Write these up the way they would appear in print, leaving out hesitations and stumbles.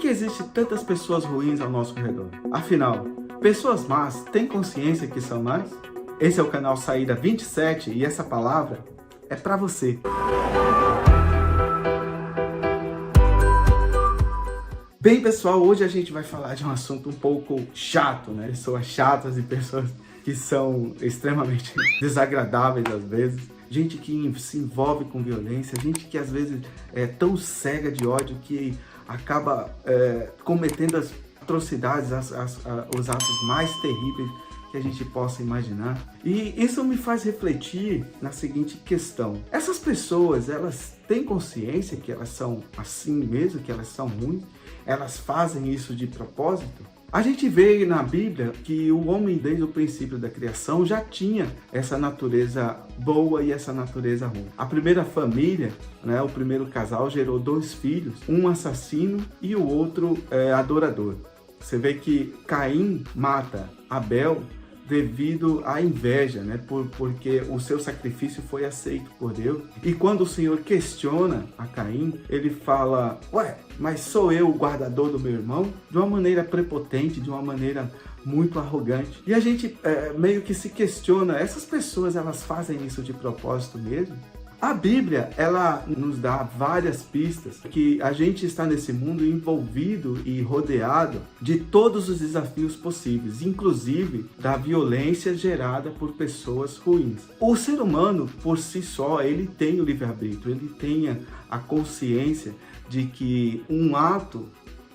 que existem tantas pessoas ruins ao nosso redor? Afinal, pessoas más têm consciência que são más? Esse é o canal Saída 27 e essa palavra é para você. Bem, pessoal, hoje a gente vai falar de um assunto um pouco chato, né? Pessoas chatas e pessoas que são extremamente desagradáveis às vezes. Gente que se envolve com violência, gente que às vezes é tão cega de ódio que acaba cometendo as atrocidades, os atos mais terríveis que a gente possa imaginar. E isso me faz refletir na seguinte questão. Essas pessoas, elas têm consciência que elas são assim mesmo, que elas são ruins? Elas fazem isso de propósito? A gente vê na Bíblia que o homem, desde o princípio da criação, já tinha essa natureza boa e essa natureza ruim. A primeira família, né, o primeiro casal, gerou 2 filhos, um assassino e o outro adorador. Você vê que Caim mata Abel devido à inveja, né? Porque o seu sacrifício foi aceito por Deus. E quando o Senhor questiona a Caim, ele fala: ué, mas sou eu o guardador do meu irmão? De uma maneira prepotente, de uma maneira muito arrogante. E a gente meio que se questiona, essas pessoas, elas fazem isso de propósito mesmo? A Bíblia, ela nos dá várias pistas que a gente está nesse mundo envolvido e rodeado de todos os desafios possíveis, inclusive da violência gerada por pessoas ruins. O ser humano, por si só, ele tem o livre-arbítrio, ele tem a consciência de que um ato,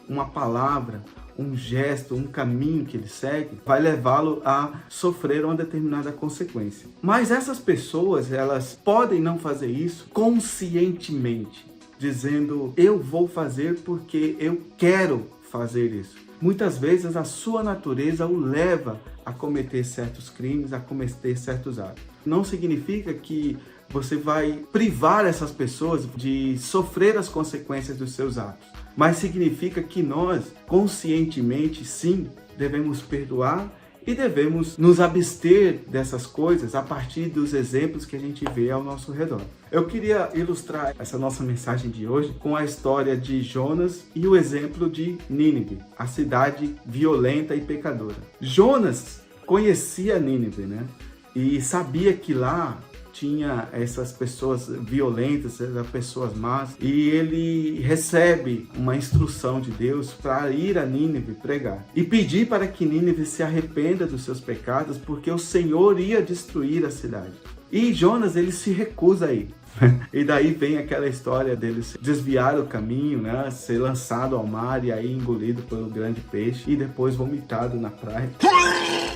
uma palavra, um gesto, um caminho que ele segue, vai levá-lo a sofrer uma determinada consequência. Mas essas pessoas, elas podem não fazer isso conscientemente, dizendo: eu vou fazer porque eu quero fazer isso. Muitas vezes a sua natureza o leva a cometer certos crimes, a cometer certos atos. Não significa que você vai privar essas pessoas de sofrer as consequências dos seus atos. Mas significa que nós, conscientemente, sim, devemos perdoar e devemos nos abster dessas coisas a partir dos exemplos que a gente vê ao nosso redor. Eu queria ilustrar essa nossa mensagem de hoje com a história de Jonas e o exemplo de Nínive, a cidade violenta e pecadora. Jonas conhecia Nínive, né? E sabia que lá tinha essas pessoas violentas, essas pessoas más, e ele recebe uma instrução de Deus para ir a Nínive pregar e pedir para que Nínive se arrependa dos seus pecados, porque o Senhor ia destruir a cidade. E Jonas, ele se recusa a ir. E daí vem aquela história dele desviar o caminho, né? Ser lançado ao mar e aí engolido pelo grande peixe e depois vomitado na praia.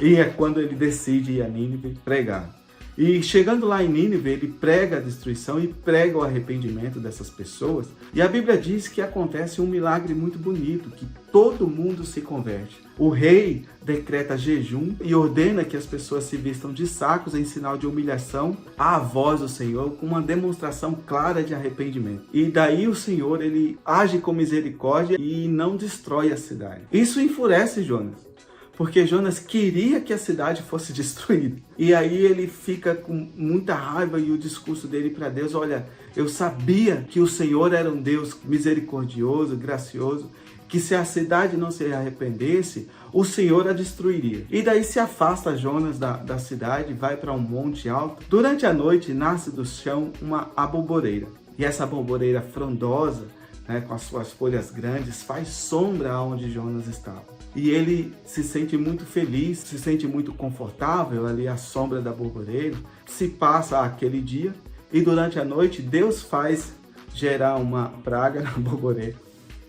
E é quando ele decide ir a Nínive pregar. E chegando lá em Nínive, ele prega a destruição e prega o arrependimento dessas pessoas. E a Bíblia diz que acontece um milagre muito bonito, que todo mundo se converte. O rei decreta jejum e ordena que as pessoas se vistam de sacos em sinal de humilhação à voz do Senhor, com uma demonstração clara de arrependimento. E daí o Senhor, ele age com misericórdia e não destrói a cidade. Isso enfurece Jonas, porque Jonas queria que a cidade fosse destruída. E aí ele fica com muita raiva e o discurso dele para Deus: olha, eu sabia que o Senhor era um Deus misericordioso, gracioso, que se a cidade não se arrependesse, o Senhor a destruiria. E daí se afasta Jonas da cidade, vai para um monte alto. Durante a noite nasce do chão uma aboboreira. E essa aboboreira frondosa, né, com as suas folhas grandes, faz sombra aonde Jonas estava. E ele se sente muito feliz, se sente muito confortável ali à sombra da borboreira. Se passa aquele dia e durante a noite Deus faz gerar uma praga na borboreira,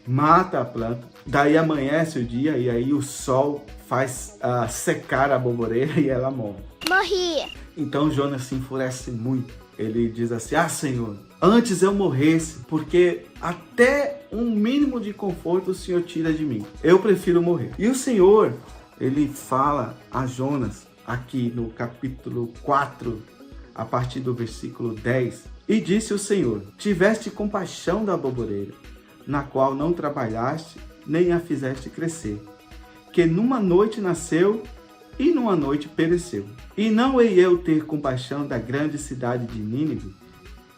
mata a planta. Daí amanhece o dia e aí o sol faz secar a borboreira e ela morre. Morri! Então Jonas se enfurece muito. Ele diz assim: ah, Senhor, antes eu morresse, porque até um mínimo de conforto o Senhor tira de mim. Eu prefiro morrer. E o Senhor, ele fala a Jonas, aqui no capítulo 4, a partir do versículo 10. E disse o Senhor: tiveste compaixão da borboreira, na qual não trabalhaste, nem a fizeste crescer, que numa noite nasceu e numa noite pereceu. E não hei eu ter compaixão da grande cidade de Nínive,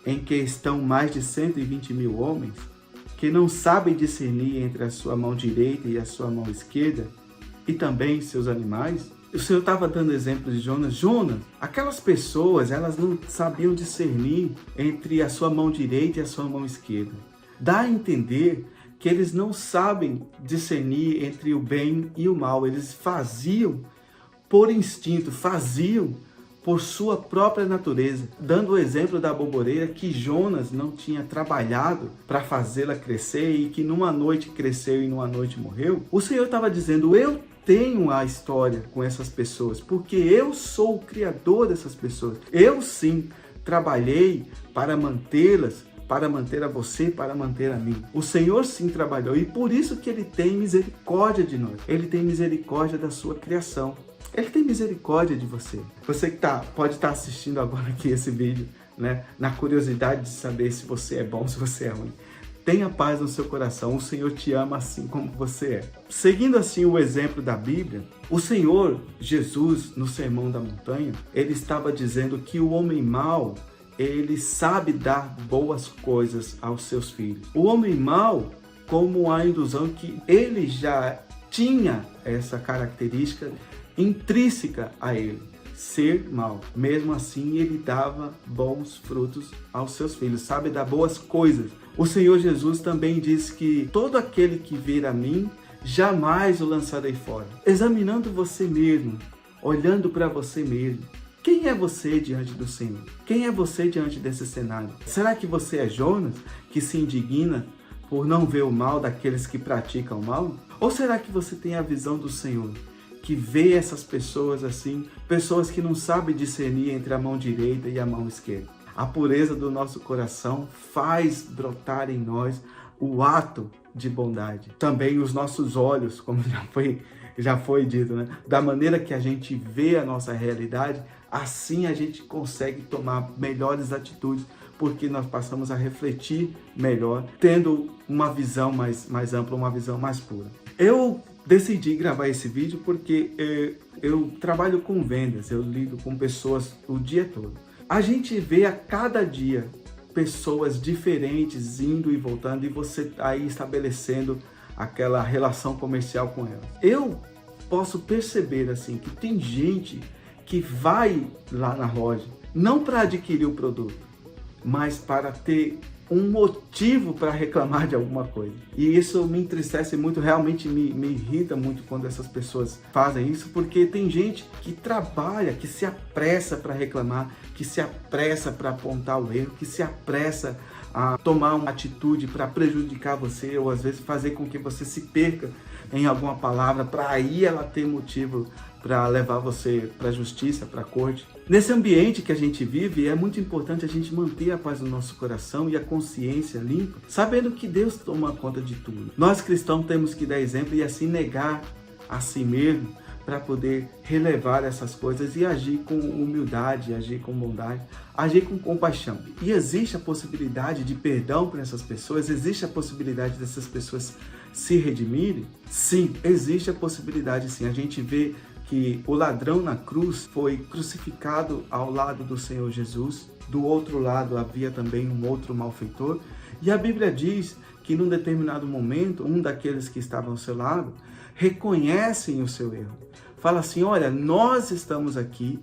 em que estão mais de 120 mil homens, que não sabem discernir entre a sua mão direita e a sua mão esquerda, e também seus animais? O Senhor estava dando exemplo de Jonas. Jonas, aquelas pessoas, elas não sabiam discernir entre a sua mão direita e a sua mão esquerda. Dá a entender que eles não sabem discernir entre o bem e o mal. Eles faziam por instinto, faziam por sua própria natureza. Dando o exemplo da boboreira, que Jonas não tinha trabalhado para fazê-la crescer e que numa noite cresceu e numa noite morreu. O Senhor estava dizendo, eu tenho a história com essas pessoas, porque eu sou o criador dessas pessoas. Eu sim trabalhei para mantê-las, para manter a você, para manter a mim. O Senhor sim trabalhou e por isso que Ele tem misericórdia de nós. Ele tem misericórdia da sua criação. Ele tem misericórdia de você. Você que pode estar assistindo agora aqui esse vídeo, né, na curiosidade de saber se você é bom, se você é ruim. Tenha paz no seu coração, o Senhor te ama assim como você é. Seguindo assim o exemplo da Bíblia, o Senhor Jesus, no Sermão da Montanha, ele estava dizendo que o homem mau, ele sabe dar boas coisas aos seus filhos. O homem mau, como a ilusão que ele já tinha essa característica intrínseca a ele, ser mau. Mesmo assim, ele dava bons frutos aos seus filhos, sabe dar boas coisas. O Senhor Jesus também diz que todo aquele que vir a mim, jamais o lançarei fora. Examinando você mesmo, olhando para você mesmo. Quem é você diante do Senhor? Quem é você diante desse cenário? Será que você é Jonas, que se indigna por não ver o mal daqueles que praticam o mal? Ou será que você tem a visão do Senhor, que vê essas pessoas assim, pessoas que não sabem discernir entre a mão direita e a mão esquerda? A pureza do nosso coração faz brotar em nós o ato de bondade. Também os nossos olhos, como já foi dito, né? Da maneira que a gente vê a nossa realidade, assim a gente consegue tomar melhores atitudes, porque nós passamos a refletir melhor, tendo uma visão mais ampla, uma visão mais pura. Eu decidi gravar esse vídeo porque eu trabalho com vendas, eu lido com pessoas o dia todo. A gente vê a cada dia pessoas diferentes indo e voltando e você aí estabelecendo aquela relação comercial com elas. Eu posso perceber assim que tem gente que vai lá na loja não para adquirir o produto, mas para ter um motivo para reclamar de alguma coisa. E isso me entristece muito, realmente me irrita muito quando essas pessoas fazem isso, porque tem gente que trabalha, que se apressa para reclamar, que se apressa para apontar o erro, que se apressa a tomar uma atitude para prejudicar você, ou às vezes fazer com que você se perca em alguma palavra, para aí ela ter motivo para levar você para a justiça, para a corte. Nesse ambiente que a gente vive, é muito importante a gente manter a paz no nosso coração e a consciência limpa, sabendo que Deus toma conta de tudo. Nós cristãos temos que dar exemplo e assim negar a si mesmo para poder relevar essas coisas e agir com humildade, agir com bondade, agir com compaixão. E existe a possibilidade de perdão para essas pessoas? Existe a possibilidade dessas pessoas se redimirem? Sim, existe a possibilidade sim. A gente vê que o ladrão na cruz foi crucificado ao lado do Senhor Jesus. Do outro lado havia também um outro malfeitor. E a Bíblia diz que num determinado momento, um daqueles que estavam ao seu lado reconhecem o seu erro. Fala assim, olha, nós estamos aqui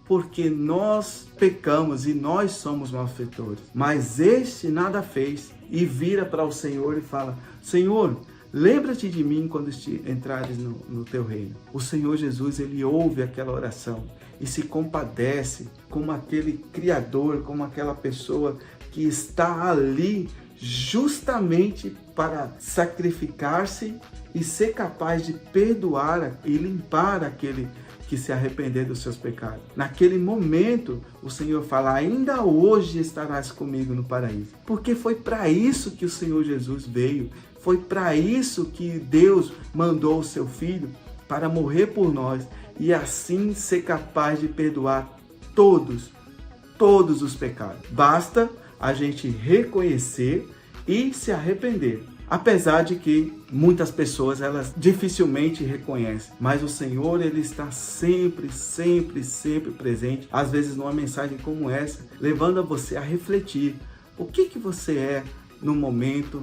porque nós pecamos e nós somos malfeitores. Mas este nada fez e vira para o Senhor e fala, Senhor, lembra-te de mim quando entrares no teu reino. O Senhor Jesus, ele ouve aquela oração e se compadece como aquele Criador, como aquela pessoa que está ali justamente para sacrificar-se e ser capaz de perdoar e limpar aquele que se arrepender dos seus pecados. Naquele momento, o Senhor fala, ainda hoje estarás comigo no paraíso. Porque foi para isso que o Senhor Jesus veio. Foi para isso que Deus mandou o seu Filho, para morrer por nós e assim ser capaz de perdoar todos os pecados. Basta a gente reconhecer e se arrepender. Apesar de que muitas pessoas, elas dificilmente reconhecem. Mas o Senhor, ele está sempre presente. Às vezes numa mensagem como essa, levando a você a refletir. O que você é no momento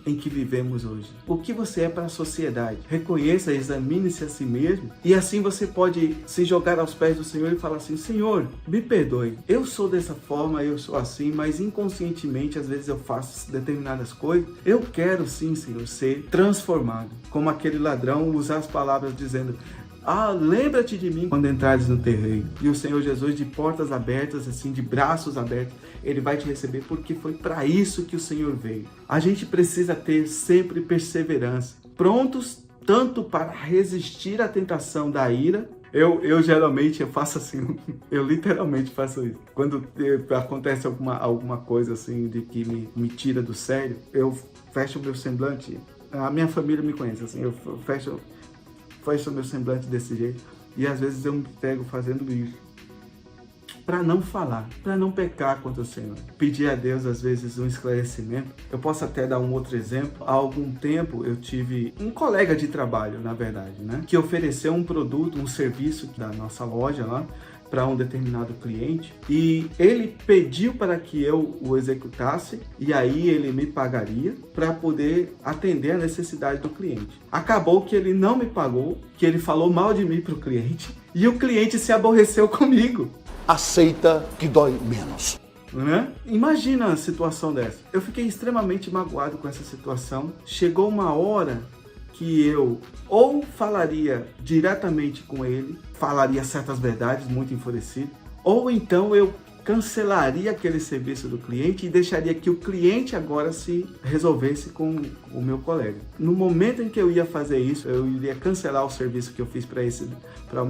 em que vivemos hoje? O que você é para a sociedade? Reconheça, examine-se a si mesmo, e assim você pode se jogar aos pés do Senhor e falar assim: Senhor, me perdoe, eu sou dessa forma, eu sou assim, mas inconscientemente às vezes eu faço determinadas coisas. Eu quero sim, Senhor, ser transformado, como aquele ladrão usar as palavras dizendo: lembra-te de mim quando entrares no teu reino. E o Senhor Jesus, de portas abertas, assim, de braços abertos, Ele vai te receber, porque foi para isso que o Senhor veio. A gente precisa ter sempre perseverança, prontos tanto para resistir à tentação da ira. Eu geralmente faço assim, eu literalmente faço isso. Quando acontece alguma coisa assim de que me tira do sério, eu fecho o meu semblante. A minha família me conhece, assim, eu fecho o meu semblante desse jeito, e às vezes eu me pego fazendo isso, para não falar, para não pecar contra o Senhor. Pedir a Deus, às vezes, um esclarecimento. Eu posso até dar um outro exemplo. Há algum tempo eu tive um colega de trabalho, na verdade, né, que ofereceu um produto, um serviço da nossa loja lá, para um determinado cliente, e ele pediu para que eu o executasse, e aí ele me pagaria para poder atender a necessidade do cliente. Acabou que ele não me pagou, que ele falou mal de mim para o cliente, e o cliente se aborreceu comigo. Aceita que dói menos. Né? Imagina a situação dessa. Eu fiquei extremamente magoado com essa situação. Chegou uma hora que eu ou falaria diretamente com ele, falaria certas verdades, muito enfurecido, ou então eu cancelaria aquele serviço do cliente e deixaria que o cliente agora se resolvesse com o meu colega. No momento em que eu ia fazer isso, eu iria cancelar o serviço que eu fiz para o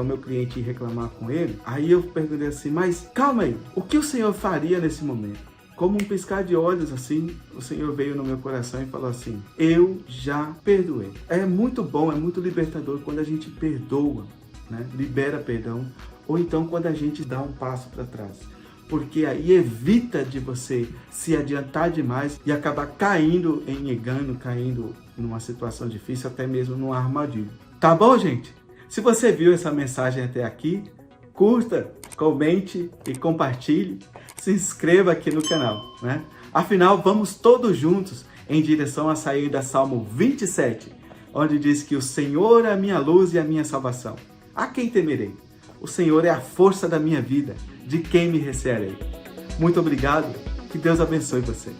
meu cliente ir reclamar com ele. Aí eu perguntei assim: mas calma aí, o que o Senhor faria nesse momento? Como um piscar de olhos, assim, o Senhor veio no meu coração e falou assim: eu já perdoei. É muito bom, é muito libertador quando a gente perdoa, né? Libera perdão, ou então quando a gente dá um passo para trás. Porque aí evita de você se adiantar demais e acabar caindo em engano, caindo numa situação difícil, até mesmo numa armadilha. Tá bom, gente? Se você viu essa mensagem até aqui, curta, comente e compartilhe. Se inscreva aqui no canal, né? Afinal, vamos todos juntos em direção à saída Salmo 27, onde diz que o Senhor é a minha luz e a minha salvação. A quem temerei? O Senhor é a força da minha vida. De quem me recearei? Muito obrigado. Que Deus abençoe você.